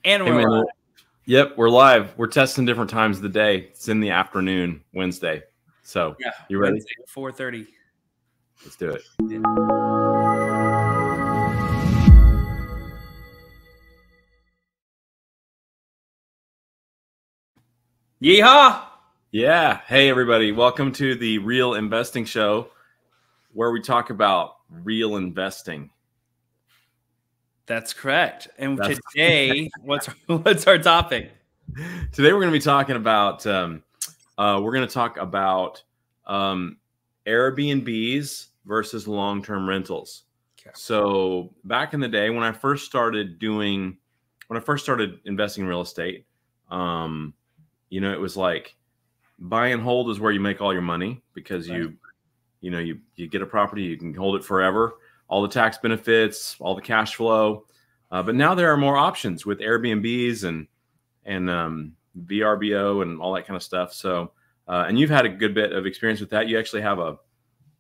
And Hey we're man, live. yep, we're live. We're testing different times of the day. It's in the afternoon, Wednesday. So, Yeah, you ready? Wednesday, 4:30. Let's do it. Yeehaw! Yeah. Hey everybody, welcome to the Real Investing Show, where we talk about real investing. That's correct. And That's- today, what's our topic? Today we're going to be talking about Airbnbs versus long-term rentals. Okay. So back in the day, when I first started investing in real estate, it was like buy and hold is where you make all your money because you get a property, you can hold it forever, all the tax benefits, all the cash flow. But now there are more options with Airbnbs and VRBO and all that kind of stuff. So, and you've had a good bit of experience with that. You actually have a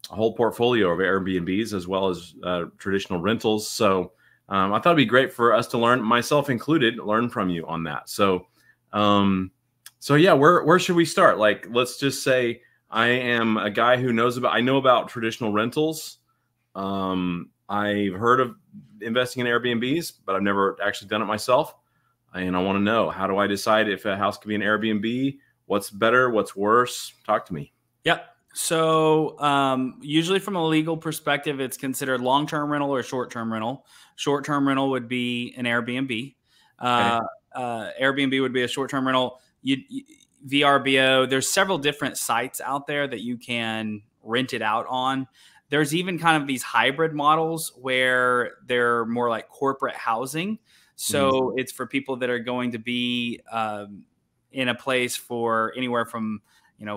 whole portfolio of Airbnbs as well as traditional rentals. So I thought it'd be great for us to learn, myself included, learn from you on that. So, yeah, where should we start? Like, let's just say I am a guy who I know about traditional rentals. I've heard of investing in Airbnbs, but I've never actually done it myself. And I want to know, how do I decide if a house could be an Airbnb? What's better? What's worse? Talk to me. Yep. So usually from a legal perspective, it's considered long-term rental or short-term rental. Short-term rental would be an Airbnb. Airbnb would be a short-term rental. VRBO, there's several different sites out there that you can rent it out on. There's even kind of these hybrid models where they're more like corporate housing. So it's for people that are going to be in a place for anywhere from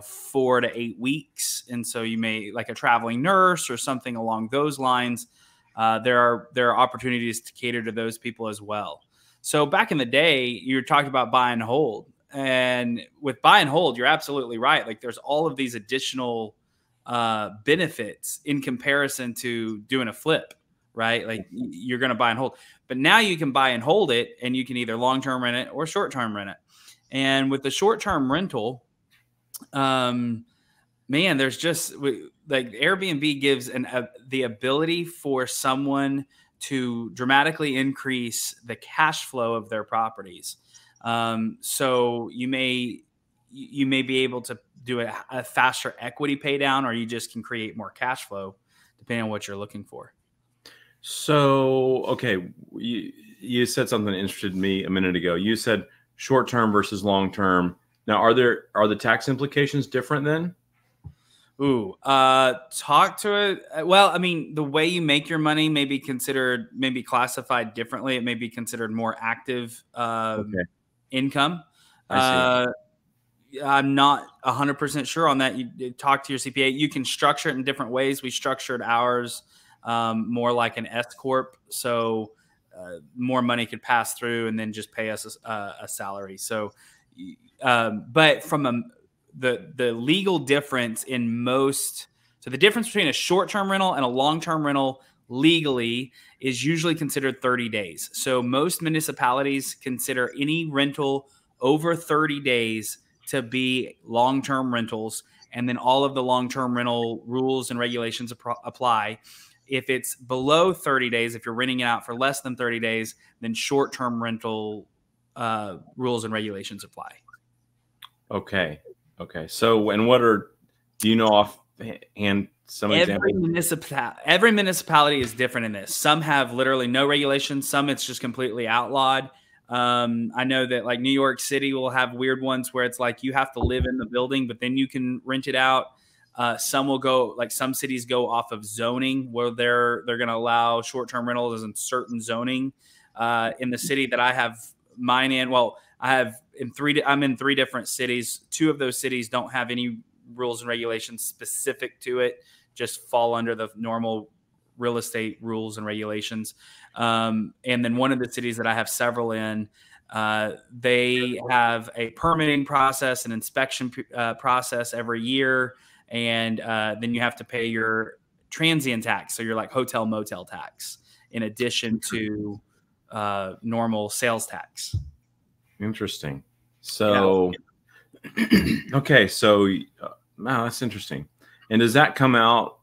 4 to 8 weeks, and so you may like a traveling nurse or something along those lines. There are opportunities to cater to those people as well. So back in the day, you were talking about buy and hold, and with buy and hold, you're absolutely right. Like there's all of these additional benefits in comparison to doing a flip, right? Like you're going to buy and hold, but now you can buy and hold it, and you can either long-term rent it or short-term rent it. And with the short-term rental, man, there's just like Airbnb gives the ability for someone to dramatically increase the cash flow of their properties. So you may be able to do a faster equity pay down, or you just can create more cash flow depending on what you're looking for. So, okay, you said something that interested me a minute ago. You said short-term versus long-term. Now, are the tax implications different then? Ooh, talk to it. Well, I mean, the way you make your money may be classified differently. It may be considered more active income. I see. I'm not 100% sure on that. You talk to your CPA. You can structure it in different ways. We structured ours more like an S corp, so more money could pass through and then just pay us a salary. So, but from the legal difference so the difference between a short-term rental and a long-term rental legally is usually considered 30 days. So most municipalities consider any rental over 30 days to be long-term rentals, and then all of the long-term rental rules and regulations apply. If it's below 30 days, if you're renting it out for less than 30 days, then short-term rental rules and regulations apply. Okay. So, and do you know offhand some examples? Every municipality is different in this. Some have literally no regulations. Some it's just completely outlawed. I know that like New York City will have weird ones where it's like you have to live in the building, but then you can rent it out. Some will go, like some cities go off of zoning where they're going to allow short-term rentals in certain zoning. In the city that I have mine in, well, I'm in 3 different cities. 2 of those cities don't have any rules and regulations specific to it, just fall under the normal real estate rules and regulations. And then one of the cities that I have several in, they have a permitting process, an inspection process every year. And then you have to pay your transient tax. So you're like hotel motel tax in addition to normal sales tax. Interesting. Yeah. So, okay. So, wow, that's interesting. And does that come out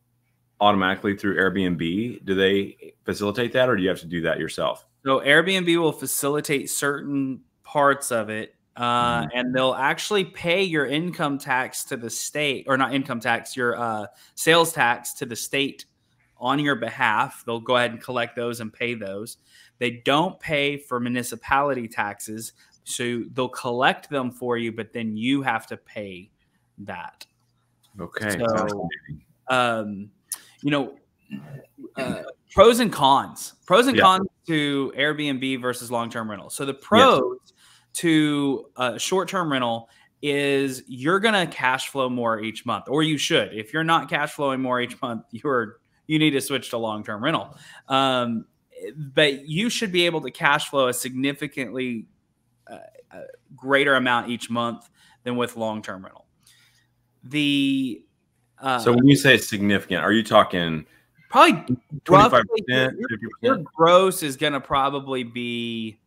automatically through Airbnb? Do they facilitate that, or do you have to do that yourself? So Airbnb will facilitate certain parts of it, Mhm. and they'll actually pay your income tax to the state, or not income tax, your sales tax to the state on your behalf. They'll go ahead and collect those and pay those. They don't pay for municipality taxes, so they'll collect them for you, but then you have to pay that. Okay, So, fascinating. um, you know, pros and cons. Pros and Yeah. cons to Airbnb versus long-term rental. So the Yes. pros to short-term rental is you're going to cash flow more each month, or you should. If you're not cash flowing more each month, you need to switch to long-term rental. But you should be able to cash flow a significantly greater amount each month than with long-term rental. The So when you say significant, are you talking probably 25%, your 50%? gross is going to probably be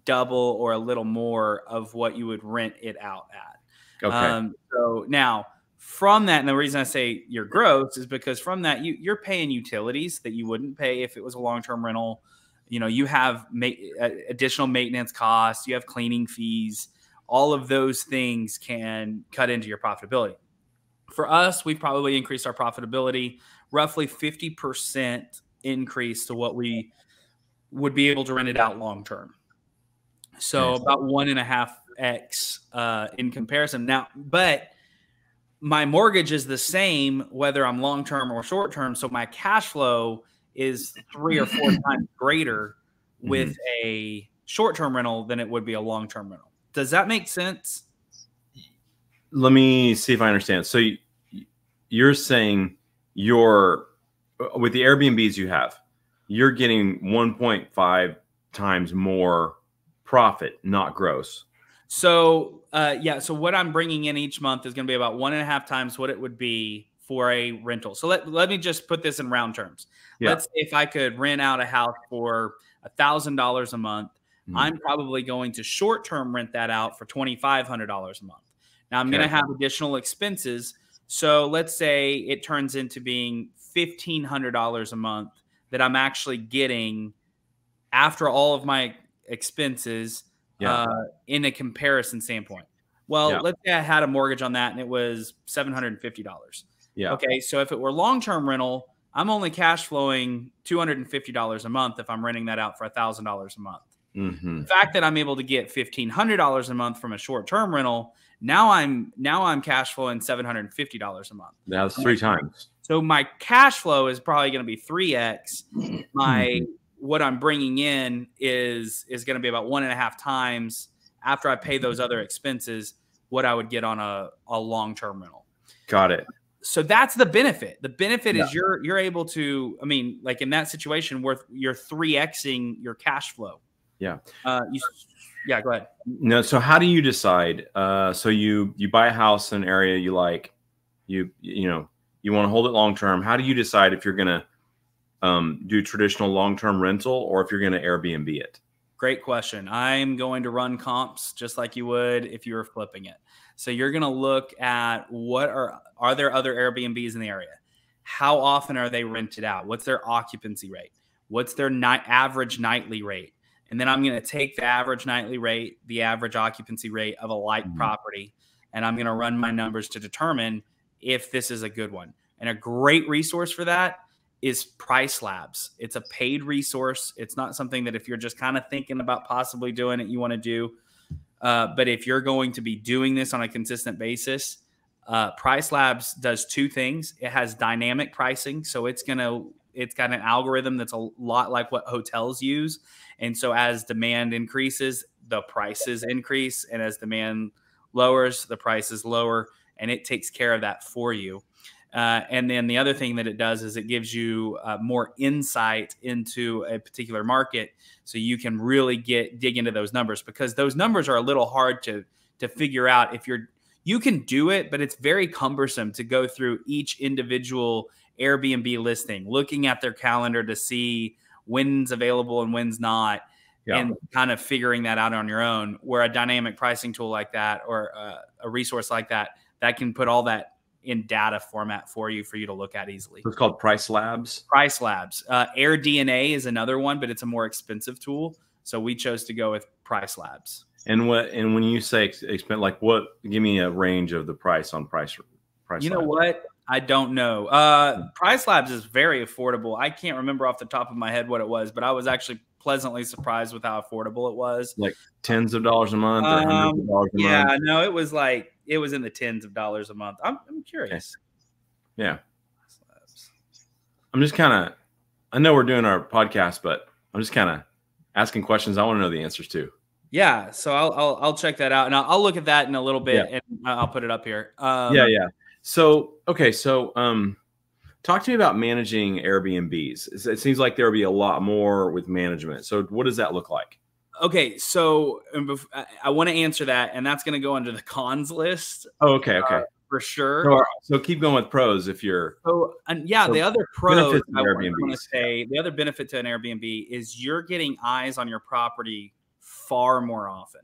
double or a little more of what you would rent it out at. Okay. So now from that, and the reason I say your gross is because from that you're paying utilities that you wouldn't pay if it was a long-term rental. You have additional maintenance costs, you have cleaning fees. All of those things can cut into your profitability. For us, we've probably increased our profitability roughly 50% increase to what we would be able to rent it out long term. So Okay. about 1.5x in comparison. Now, but my mortgage is the same whether I'm long term or short term. So my cash flow is 3 or 4 times greater with a short term rental than it would be a long term rental. Does that make sense? Let me see if I understand. So you're saying with the Airbnbs you have, you're getting 1.5 times more profit, not gross. So yeah, so what I'm bringing in each month is going to be about 1.5 times what it would be for a rental. So let me just put this in round terms. Yeah. Let's say if I could rent out a house for $1,000 a month, I'm probably going to short term rent that out for $2,500 a month. Now I'm going to have additional expenses. So let's say it turns into being $1,500 a month that I'm actually getting after all of my expenses in a comparison standpoint. Well, let's say I had a mortgage on that and it was $750. Yeah. Okay, so if it were long-term rental, I'm only cash flowing $250 a month if I'm renting that out for $1,000 a month. The fact that I'm able to get $1,500 a month from a short-term rental, now I'm cash flowing $750 a month. That's 3 times. So my cash flow is probably going to be 3x. What I'm bringing in is going to be about 1.5 times after I pay those other expenses what I would get on a long-term rental. Got it. So that's the benefit. The benefit is you're able to, I mean, like in that situation where you're 3xing your cash flow. Yeah. Yeah, go ahead. No, so how do you decide? So you buy a house in an area you like, you want to hold it long term. How do you decide if you're going to do traditional long-term rental or if you're going to Airbnb it? Great question. I'm going to run comps just like you would if you were flipping it. So you're going to look at are there other Airbnbs in the area? How often are they rented out? What's their occupancy rate? What's their average nightly rate? And then I'm going to take the average nightly rate, the average occupancy rate of a like property, and I'm going to run my numbers to determine if this is a good one. And a great resource for that is Price Labs. It's a paid resource. It's not something that if you're just kind of thinking about possibly doing it, you want to do. But if you're going to be doing this on a consistent basis, Price Labs does 2 things. It has dynamic pricing. So it's got an algorithm that's a lot like what hotels use. And so as demand increases, the prices increase. And as demand lowers, the prices lower. And it takes care of that for you. And then the other thing that it does is it gives you more insight into a particular market, so you can really dig into those numbers, because those numbers are a little hard to figure out. You can do it, but it's very cumbersome to go through each individual Airbnb listing, looking at their calendar to see when's available and when's not. Yeah. and kind of figuring that out on your own, where a dynamic pricing tool like that, or a resource like that, that can put all that in data format for you to look at easily. It's called Price Labs. Price Labs. AirDNA is another one, but it's a more expensive tool. So we chose to go with Price Labs. And when you say expensive, like what? Give me a range of the price on Price. You know Labs. what? I don't know. Price Labs is very affordable. I can't remember off the top of my head what it was, but I was actually pleasantly surprised with how affordable it was. Like tens of dollars a month or hundreds of dollars a month? Yeah, no, it was in the tens of dollars a month. I'm curious. Okay. Yeah. I'm just kind of, I know we're doing our podcast, but I'm just kind of asking questions I want to know the answers to. Yeah, so I'll check that out, and I'll look at that in a little bit, and I'll put it up here. Yeah. So okay, so talk to me about managing Airbnbs. It seems like there will be a lot more with management. So what does that look like? Okay, so I want to answer that, and that's going to go under the cons list. Oh, okay. For sure. So keep going with pros if you're. The other pros I want to say, the other benefit to an Airbnb is you're getting eyes on your property far more often.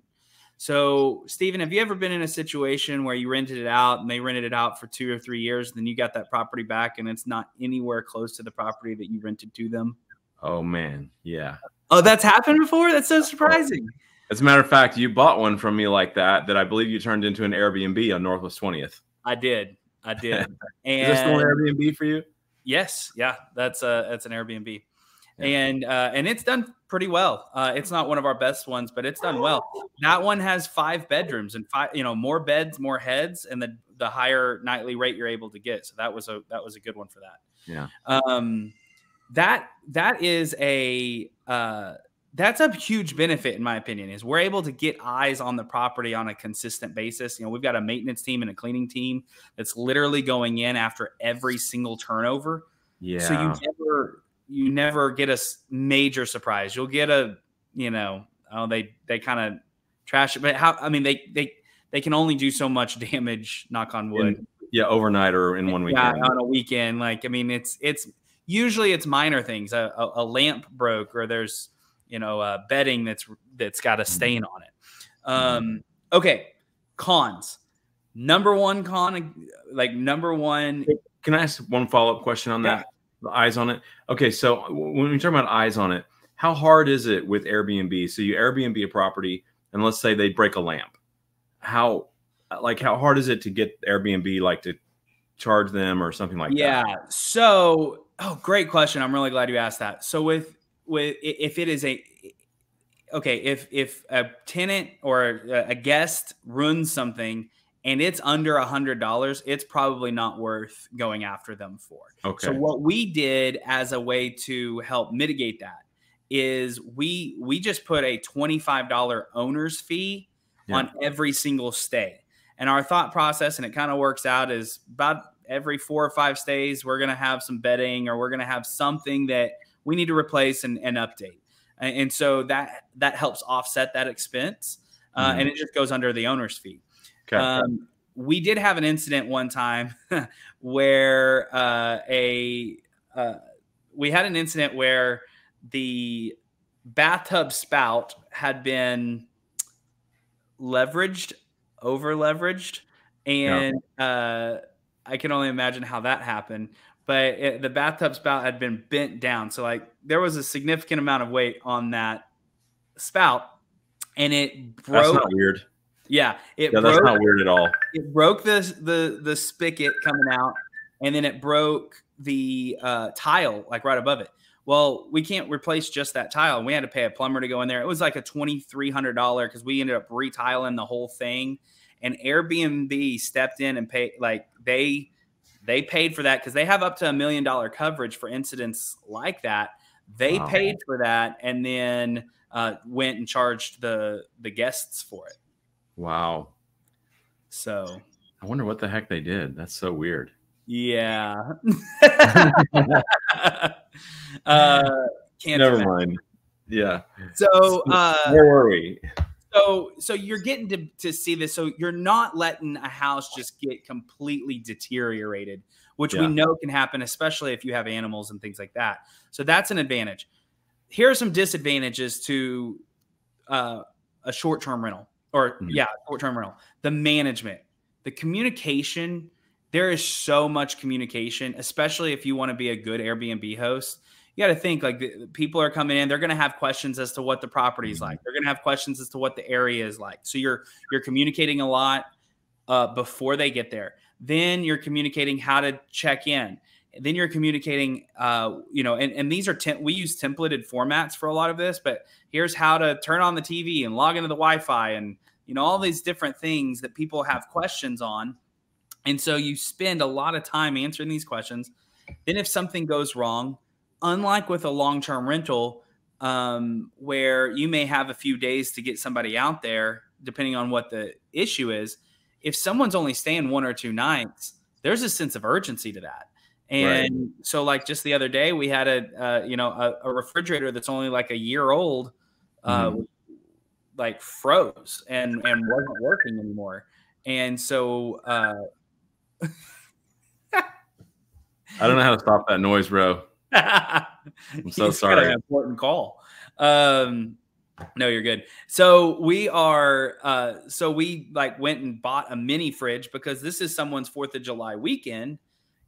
So, Stephen, have you ever been in a situation where you rented it out and they rented it out for 2 or 3 years, and then you got that property back and it's not anywhere close to the property that you rented to them? Oh, man. Yeah. Oh, that's happened before? That's so surprising. As a matter of fact, you bought one from me like that I believe you turned into an Airbnb on Northwest 20th. I did. And is this still an Airbnb for you? Yes. Yeah. That's an Airbnb. Yeah. And it's done pretty well. It's not one of our best ones, but it's done well. That one has 5 bedrooms and 5, more beds, more heads, and the higher nightly rate you're able to get. So that was a good one for that. Yeah. That is that's a huge benefit, in my opinion, is we're able to get eyes on the property on a consistent basis. We've got a maintenance team and a cleaning team that's literally going in after every single turnover. Yeah. So you never get a major surprise. You'll get they kind of trash it, but they can only do so much damage, knock on wood. Overnight or in one weekend. Yeah, on a weekend. It's usually it's minor things. A lamp broke, or there's bedding that's got a stain on it. Okay, cons. Number one con, Can I ask one follow-up question on that? The eyes on it. Okay, so when we talk about eyes on it, how hard is it with Airbnb? So you Airbnb a property, and let's say they break a lamp. How hard is it to get Airbnb to charge them or something like that? Yeah. So, great question. I'm really glad you asked that. So if it is if a tenant or a guest runs something and it's under $100, it's probably not worth going after them for. Okay. So what we did as a way to help mitigate that is we just put a $25 owner's fee on every single stay. And our thought process, and it kind of works out, is about every 4 or 5 stays, we're going to have some bedding, or we're going to have something that we need to replace and update. And so that helps offset that expense. And it just goes under the owner's fee. Okay. We did have an incident one time where we had an incident where the bathtub spout had been over leveraged. And I can only imagine how that happened. But the bathtub spout had been bent down. So there was a significant amount of weight on that spout, and it broke. That's not weird. Yeah. That's not weird at all. It broke the spigot coming out, and then it broke the tile right above it. Well, we can't replace just that tile. We had to pay a plumber to go in there. It was a $2,300 because we ended up retiling the whole thing. And Airbnb stepped in and paid, they paid for that because they have up to $1 million coverage for incidents like that. They paid for that and then went and charged the guests for it. Wow. So I wonder what the heck they did. That's so weird. Yeah. Never mind. Yeah. So where were we? So you're getting to see this. So you're not letting a house just get completely deteriorated, which we know can happen, especially if you have animals and things like that. So that's an advantage. Here are some disadvantages to a short-term rental, or short-term rental, the management, the communication, there is so much communication, especially if you want to be a good Airbnb host. You got to think like people are coming in, they're going to have questions as to what the property is like. They're going to have questions as to what the area is like. So you're communicating a lot before they get there. Then you're communicating how to check in. Then you're communicating, and these are we use templated formats for a lot of this, but here's how to turn on the TV and log into the Wi-Fi and, all these different things that people have questions on. And so you spend a lot of time answering these questions. Then if something goes wrong, unlike with a long-term rental, where you may have a few days to get somebody out there, depending on what the issue is, if someone's only staying 1 or 2 nights, there's a sense of urgency to that. And so like just the other day, we had a refrigerator that's only like a year old, like froze and wasn't working anymore. And so I don't know how to stop that noise, bro. I'm so sorry. Got an important call. No, you're good. So we like went and bought a mini fridge because this is someone's 4th of July weekend.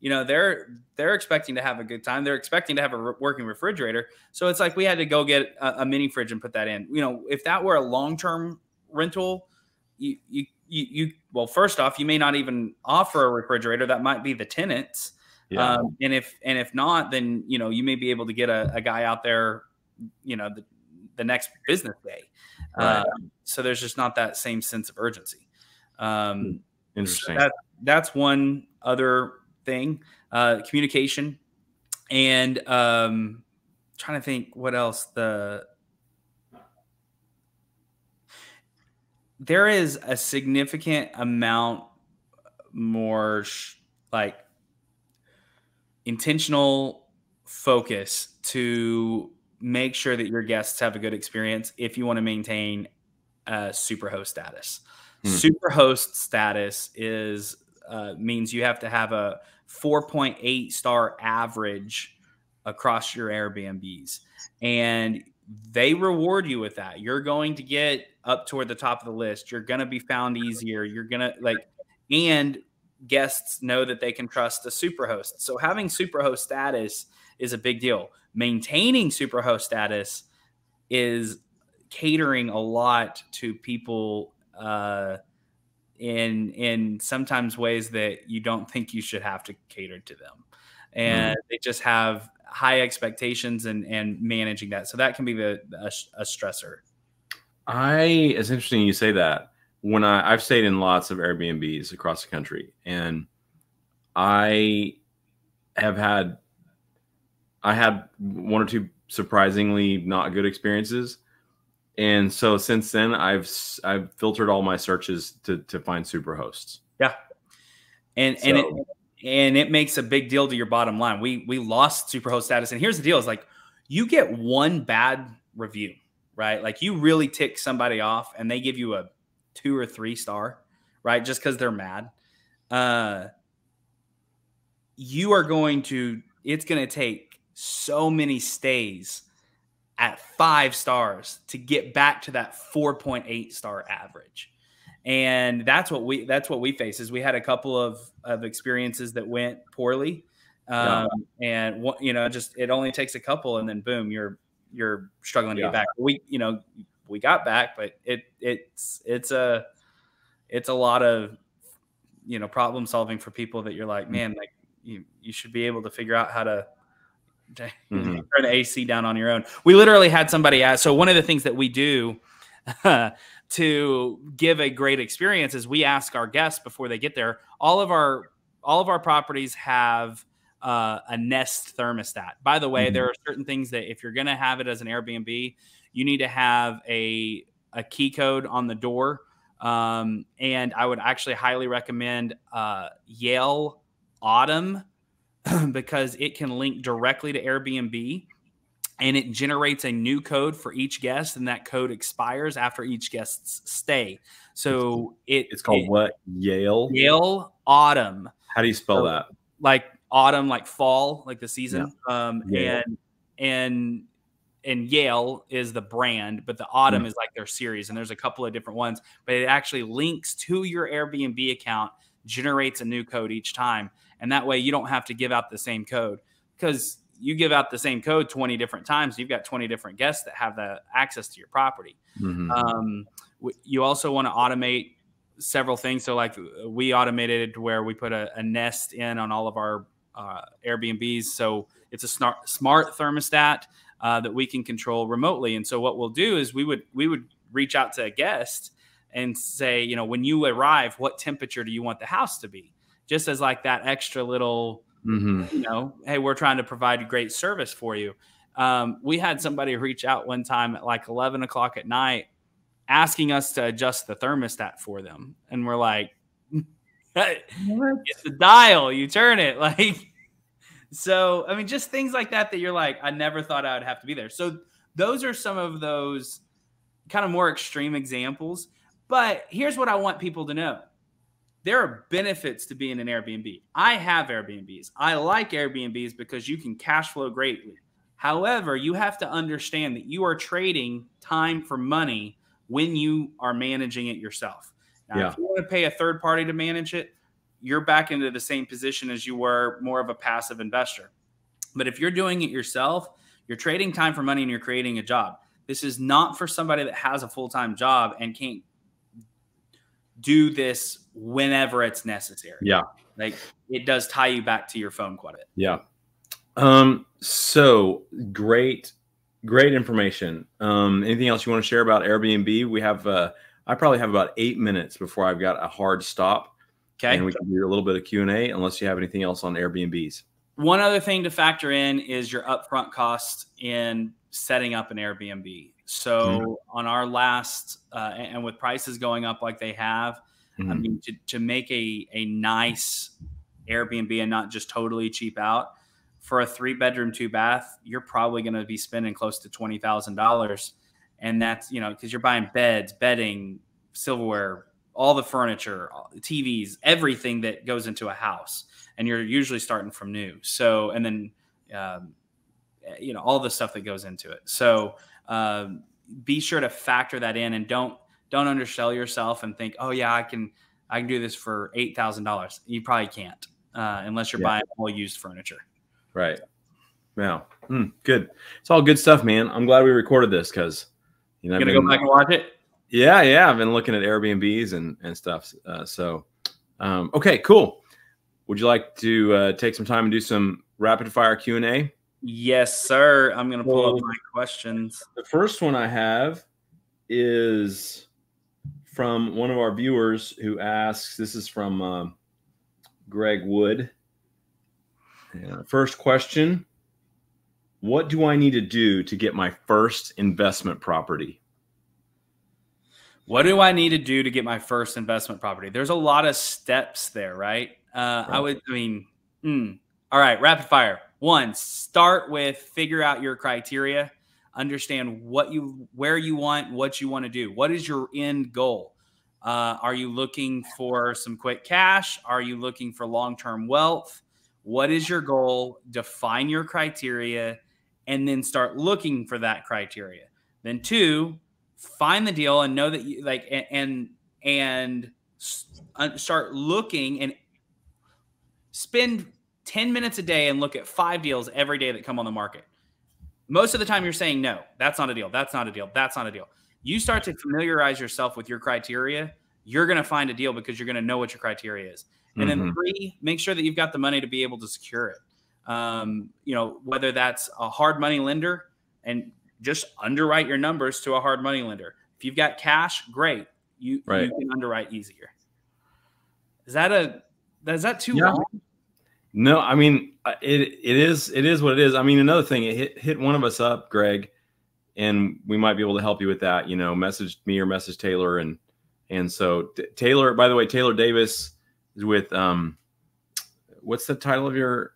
They're expecting to have a good time. They're expecting to have a working refrigerator. So it's like we had to go get a mini fridge and put that in. If that were a long-term rental, well, first off, you may not even offer a refrigerator. That might be the tenants. Yeah. And if not, then, you may be able to get a guy out there, the next business day. Right. So there's just not that same sense of urgency. Interesting. So that's one other thing, communication, and trying to think what else. There is a significant amount more like intentional focus to make sure that your guests have a good experience if you want to maintain superhost status. Superhost status means you have to have a 4.8 star average across your Airbnbs, and they reward you with that. You're going to get up toward the top of the list. You're going to be found easier. You're going to and guests know that they can trust a superhost. So having superhost status is a big deal. Maintaining superhost status is catering a lot to people in sometimes ways that you don't think you should have to cater to them. And they just have high expectations and managing that. So that can be a stressor. It's interesting you say that. When I've stayed in lots of Airbnbs across the country, and I had 1 or 2 surprisingly not good experiences. And so since then, I've filtered all my searches to find superhosts. Yeah. And it makes a big deal to your bottom line. We lost superhost status. And here's the deal is like, you get one bad review, right? Like you really tick somebody off and they give you a 2 or 3 star, right? Just because they're mad. It's going to take so many stays at 5 stars to get back to that 4.8 star average. And that's what we face is we had a couple of experiences that went poorly. And it only takes a couple and then boom, you're struggling to get back. We got back, but it's a lot of, problem solving for people that you're like, man, like you should be able to figure out how to turn the AC down on your own. We literally had somebody ask. So one of the things that we do to give a great experience is we ask our guests before they get there. All of our properties have a Nest thermostat. By the way, there are certain things that if you're going to have it as an Airbnb, you need to have a key code on the door. And I would actually highly recommend Yale Autumn because it can link directly to Airbnb and it generates a new code for each guest, and that code expires after each guest's stay. So it's called what? Yale Autumn. How do you spell that? Like autumn, like fall, like the season. Yeah. And and Yale is the brand, but the Autumn is like their series. And there's a couple of different ones, but it actually links to your Airbnb account, generates a new code each time. And that way you don't have to give out the same code, because you give out the same code 20 different times. You've got 20 different guests that have the access to your property. You also want to automate several things. So like we automated where we put a Nest in on all of our Airbnbs. So it's a smart thermostat that we can control remotely. And so what we'll do is we would reach out to a guest and say, you know, when you arrive, what temperature do you want the house to be? Just as like that extra little, you know, hey, we're trying to provide great service for you. We had somebody reach out one time at like 11 o'clock at night asking us to adjust the thermostat for them. And we're like, it's the dial, you turn it. Like, so, I mean, just things like that you're like, I never thought I would have to be there. So those are some of those kind of more extreme examples. But here's what I want people to know. There are benefits to being an Airbnb. I have Airbnbs. I like Airbnbs because you can cash flow greatly. However, you have to understand that you are trading time for money when you are managing it yourself. Now, if you want to pay a third party to manage it, you're back into the same position as you were, more of a passive investor. But if you're doing it yourself, you're trading time for money and you're creating a job. This is not for somebody that has a full-time job and can't do this whenever it's necessary. Yeah. Like it does tie you back to your phone quite a bit. Yeah. So great information. Anything else you want to share about Airbnb? We have, I probably have about 8 minutes before I've got a hard stop. Okay. And we can do a little bit of Q&A unless you have anything else on Airbnbs. One other thing to factor in is your upfront cost in setting up an Airbnb. So on our last, and with prices going up like they have, I mean, to make a nice Airbnb and not just totally cheap out, for a 3-bedroom, 2-bath, you're probably going to be spending close to $20,000. And that's, you know, because you're buying beds, bedding, silverware, all the furniture, TVs, everything that goes into a house. And you're usually starting from new. So, and then, you know, all the stuff that goes into it. So be sure to factor that in and don't undersell yourself and think, oh yeah, I can do this for $8,000. You probably can't unless you're buying all used furniture. Right. Wow. Good. It's all good stuff, man. I'm glad we recorded this because, you know, you're going to go back and watch it? Yeah. I've been looking at Airbnbs and stuff. Okay, cool. Would you like to take some time and do some rapid fire Q&A? Yes, sir. I'm going to pull up my questions. The first one I have is from one of our viewers who asks, this is from Greg Wood. First question, what do I need to do to get my first investment property? What do I need to do to get my first investment property? There's a lot of steps there, right? All right, rapid fire. 1, start with figure out your criteria, understand where you want, what you want to do. What is your end goal? Are you looking for some quick cash? Are you looking for long-term wealth? What is your goal? Define your criteria and then start looking for that criteria. Then 2, find the deal and know that you like, and start looking and spend 10 minutes a day and look at 5 deals every day that come on the market. Most of the time you're saying, no, that's not a deal. That's not a deal. That's not a deal. You start to familiarize yourself with your criteria. You're going to find a deal because you're going to know what your criteria is. And then 3, make sure that you've got the money to be able to secure it. You know, whether that's a hard money lender, and just underwrite your numbers to a hard money lender. If you've got cash, great. You can underwrite easier. Is that too long? No, I mean, it is what it is. I mean, another thing, it hit one of us up, Greg, and we might be able to help you with that. You know, message me or message Taylor. And so Taylor, by the way, Taylor Davis is with, what's the title of your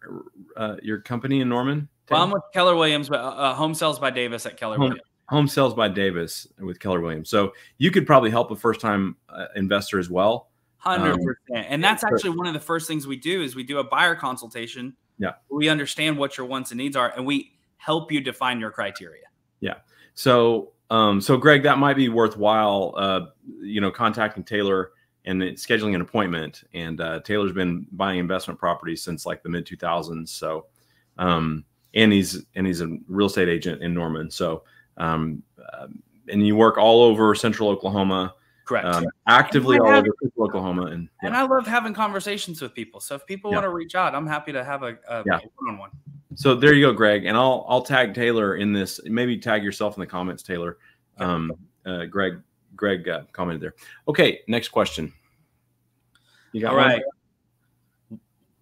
company in Norman? Well, I'm with Keller Williams, but Home Sales by Davis at Keller Williams. Home Sales by Davis with Keller Williams. So you could probably help a first-time investor as well. 100%. And that's actually one of the first things we do is we do a buyer consultation. Yeah. We understand what your wants and needs are, and we help you define your criteria. Yeah. So, so Greg, that might be worthwhile, contacting Taylor and scheduling an appointment. And Taylor's been buying investment properties since like the mid 2000s. So, and he's a real estate agent in Norman. So, and you work all over Central Oklahoma. Correct. Actively all over Central Oklahoma. And I love having conversations with people. So if people want to reach out, I'm happy to have a one-on-one. So there you go, Greg. And I'll tag Taylor in this. Maybe tag yourself in the comments, Taylor. Greg commented there. Okay, next question. You got all right.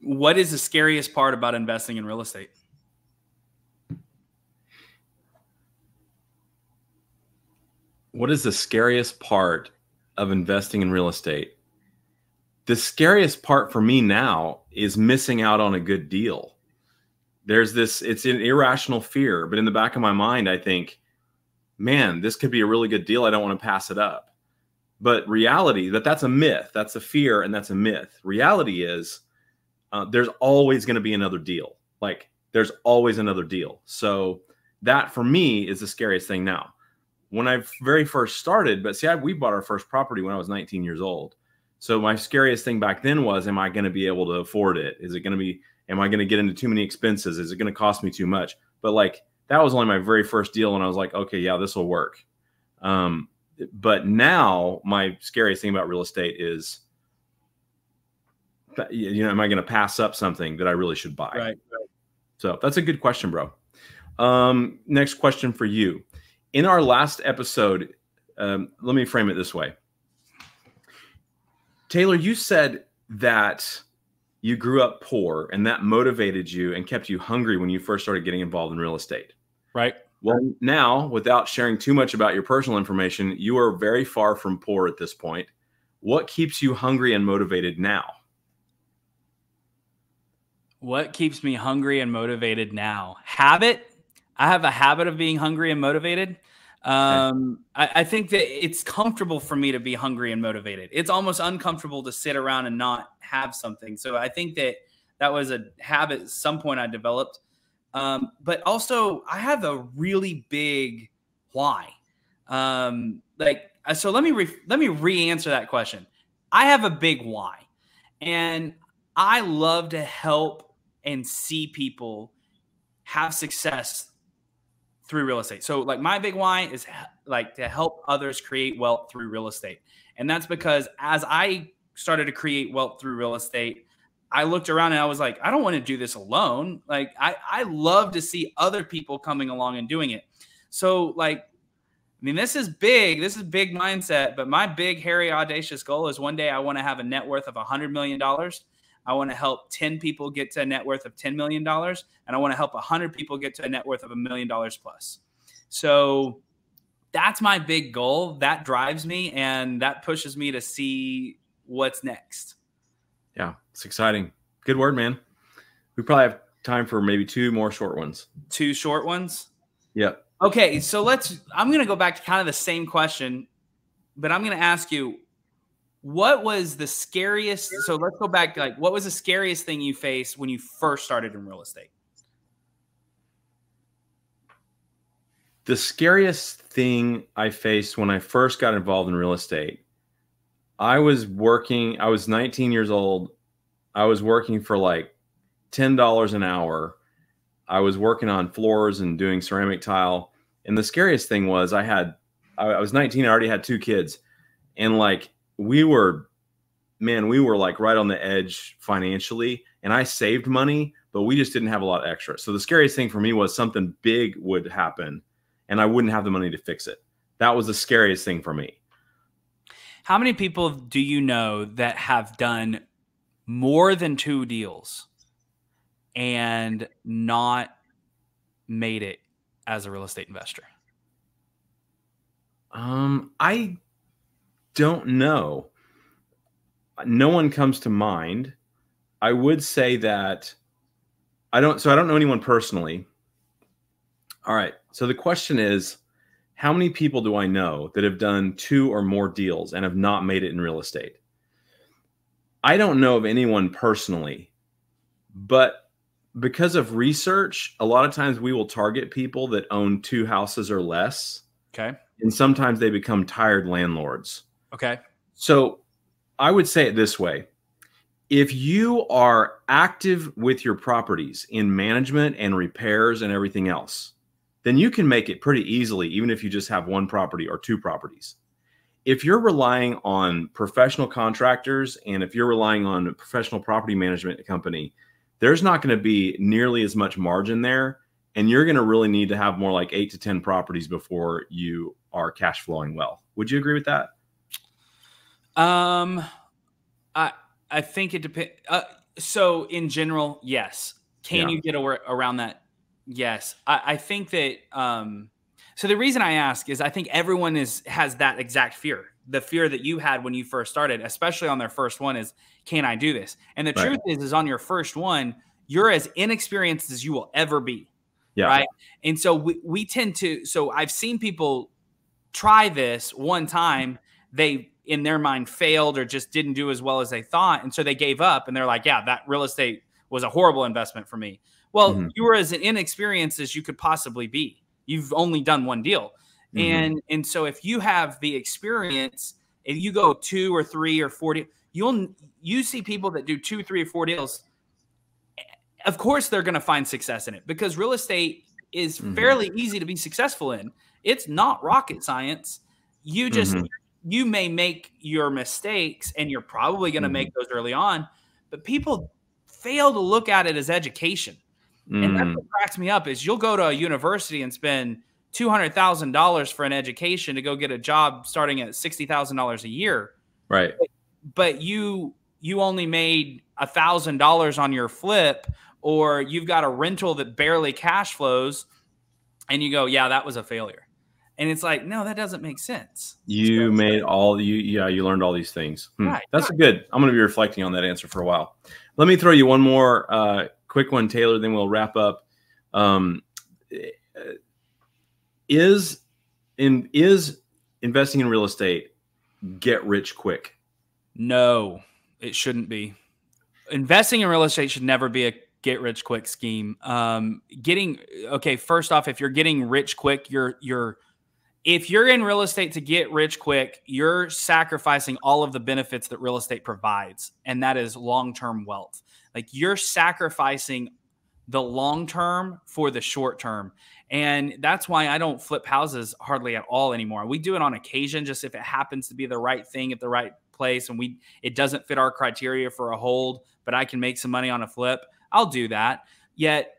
What is the scariest part about investing in real estate? What is the scariest part of investing in real estate? The scariest part for me now is missing out on a good deal. There's this, it's an irrational fear, but in the back of my mind, I think, man, this could be a really good deal. I don't want to pass it up. But reality, that's a myth. That's a fear, and that's a myth. Reality is there's always going to be another deal. Like, there's always another deal. So that, for me, is the scariest thing now. When I very first started, but see, we bought our first property when I was 19 years old. So my scariest thing back then was, am I going to be able to afford it? Am I going to get into too many expenses? Is it going to cost me too much? But like, that was only my very first deal. And I was like, okay, yeah, this will work. But now my scariest thing about real estate is, am I going to pass up something that I really should buy? Right. So that's a good question, bro. Next question for you. In our last episode, let me frame it this way. Taylor, you said that you grew up poor and that motivated you and kept you hungry when you first started getting involved in real estate. Right. Well, now, without sharing too much about your personal information, you are very far from poor at this point. What keeps you hungry and motivated now? What keeps me hungry and motivated now? Habit. I have a habit of being hungry and motivated. I think that it's comfortable for me to be hungry and motivated. It's almost uncomfortable to sit around and not have something. So I think that was a habit at some point I developed. But also I have a really big why. So let me re-answer that question. I have a big why, and I love to help and see people have success through real estate. So like my big why is like to help others create wealth through real estate. And that's because as I started to create wealth through real estate, I looked around and I was like, I don't want to do this alone. Like I love to see other people coming along and doing it. So like, I mean, this is big mindset, but my big, hairy, audacious goal is one day I want to have a net worth of $100 million. I want to help 10 people get to a net worth of $10 million. And I want to help 100 people get to a net worth of $1 million plus. So that's my big goal. That drives me and that pushes me to see what's next. Yeah, it's exciting. Good word, man. We probably have time for maybe 2 more short ones. 2 short ones? Yeah. Okay, so I'm going to go back to kind of the same question, but I'm going to ask you, what was the scariest? So let's go back. Like, what was the scariest thing you faced when you first started in real estate? The scariest thing I faced when I first got involved in real estate, I was 19 years old. I was working for like $10 an hour. I was working on floors and doing ceramic tile. And the scariest thing was I was 19. I already had 2 kids. And like, we were like right on the edge financially, and I saved money, but we just didn't have a lot extra. So the scariest thing for me was something big would happen and I wouldn't have the money to fix it. That was the scariest thing for me. How many people do you know that have done more than 2 deals and not made it as a real estate investor? I don't know. No one comes to mind. I would say that I don't know anyone personally. All right. So the question is, how many people do I know that have done 2 or more deals and have not made it in real estate? I don't know of anyone personally, but because of research, a lot of times we will target people that own 2 houses or less. Okay. And sometimes they become tired landlords. Okay. So I would say it this way. If you are active with your properties in management and repairs and everything else, then you can make it pretty easily, even if you just have 1 property or 2 properties. If you're relying on professional contractors and if you're relying on a professional property management company, there's not going to be nearly as much margin there. And you're going to really need to have more like 8 to 10 properties before you are cash flowing well. Would you agree with that? I think it depends. So in general, yes. Can you get around that? Yes. I think that. So the reason I ask is I think everyone has that exact fear. The fear that you had when you first started, especially on their first one, is, can I do this? And the truth is on your first one, you're as inexperienced as you will ever be. Yeah. Right. And so we tend to. So I've seen people try this one time. They, in their mind, failed or just didn't do as well as they thought. And so they gave up and they're like, yeah, that real estate was a horrible investment for me. Well, you were as inexperienced as you could possibly be. You've only done 1 deal. And so if you have the experience, if you go 2 or 3 or 4 deals, you see people that do 2, 3, or 4 deals. Of course, they're going to find success in it because real estate is fairly easy to be successful in. It's not rocket science. You just, you may make your mistakes and you're probably going to make those early on, but people fail to look at it as education. And that's what cracks me up is you'll go to a university and spend $200,000 for an education to go get a job starting at $60,000 a year. Right. But you only made $1,000 on your flip, or you've got a rental that barely cash flows and you go, yeah, that was a failure. And it's like, no, that doesn't make sense. You made all you learned all these things. Right. That's good. I'm going to be reflecting on that answer for a while. Let me throw you one more quick one, Taylor, then we'll wrap up. Is investing in real estate get rich quick? No, it shouldn't be. Investing in real estate should never be a get rich quick scheme. First off, if you're getting rich quick, if you're in real estate to get rich quick, you're sacrificing all of the benefits that real estate provides, and that is long-term wealth. Like, you're sacrificing the long-term for the short-term. And that's why I don't flip houses hardly at all anymore. We do it on occasion, just if it happens to be the right thing at the right place and it doesn't fit our criteria for a hold, but I can make some money on a flip, I'll do that. Yet,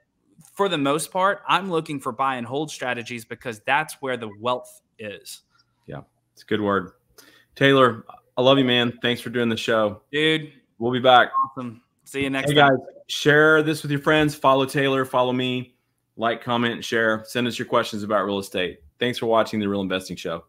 for the most part, I'm looking for buy and hold strategies because that's where the wealth is. Yeah, it's a good word. Taylor, I love you, man. Thanks for doing the show. Dude. We'll be back. Awesome. See you next time. Guys, share this with your friends. Follow Taylor. Follow me. Like, comment, share. Send us your questions about real estate. Thanks for watching The Real Investing Show.